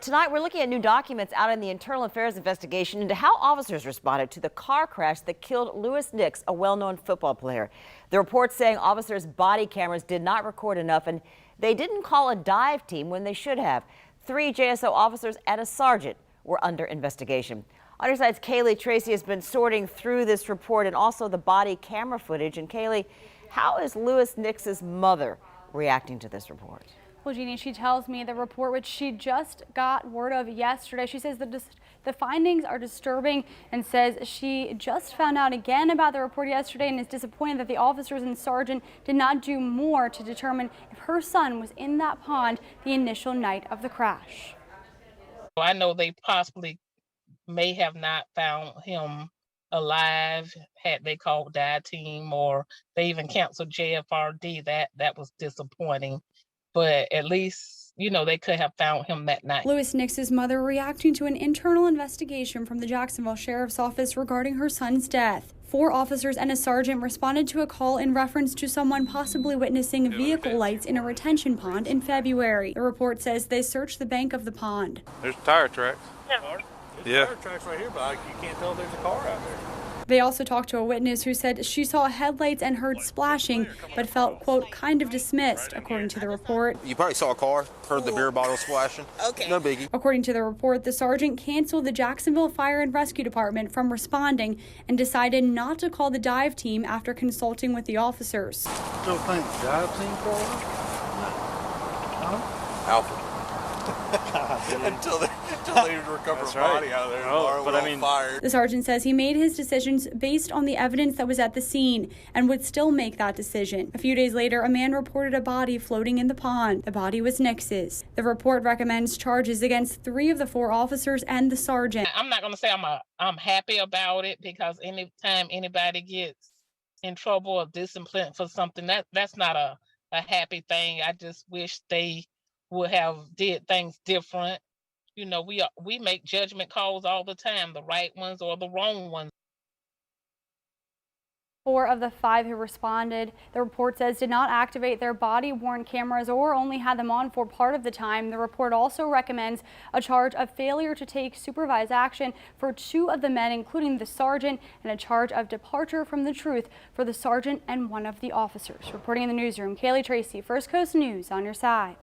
Tonight, we're looking at new documents out in the Internal Affairs investigation into how officers responded to the car crash that killed Louis Nix, a well-known football player. The report saying officers' body cameras did not record enough and they didn't call a dive team when they should have. 3 JSO officers and a sergeant were under investigation. On your side's Kaylee Tracy has been sorting through this report and also the body camera footage. And Kaylee, how is Louis Nix's mother reacting to this report? Well, Jeannie, she tells me the report, which she just got word of yesterday, she says that the findings are disturbing and says she just found out again about the report yesterday and is disappointed that the officers and sergeant did not do more to determine if her son was in that pond the initial night of the crash. I know they possibly may have not found him alive had they called dive team, or they even canceled JFRD. That was disappointing. But at least, you know, they could have found him that night. Louis Nix's mother reacting to an internal investigation from the Jacksonville Sheriff's Office regarding her son's death. 4 officers and a sergeant responded to a call in reference to someone possibly witnessing vehicle lights in a retention pond in February. The report says they searched the bank of the pond. There's tire tracks. There's tire tracks right here, but you can't tell if there's a car out there. They also talked to a witness who said she saw headlights and heard splashing, but felt, quote, kind of dismissed, according to the report. You probably saw a car, heard the beer bottle splashing. Okay. No biggie. According to the report, the sergeant canceled the Jacksonville Fire and Rescue Department from responding and decided not to call the dive team after consulting with the officers. Don't think the dive team called her? Huh? Alpha. until they recover a body out of there. But I mean, fired. The sergeant says he made his decisions based on the evidence that was at the scene and would still make that decision. A few days later, a man reported a body floating in the pond. The body was Nix's. The report recommends charges against 3 of the 4 officers and the sergeant. I'm not going to say I'm happy about it, because anytime anybody gets in trouble or disciplined for something, that's not a happy thing. I just wish they would have did things different. You know, we make judgment calls all the time, the right ones or the wrong ones. 4 of the 5 who responded, the report says, did not activate their body-worn cameras or only had them on for part of the time. The report also recommends a charge of failure to take supervised action for 2 of the men, including the sergeant, and a charge of departure from the truth for the sergeant and 1 of the officers. Reporting in the newsroom, Kaylee Tracy, First Coast News, on your side.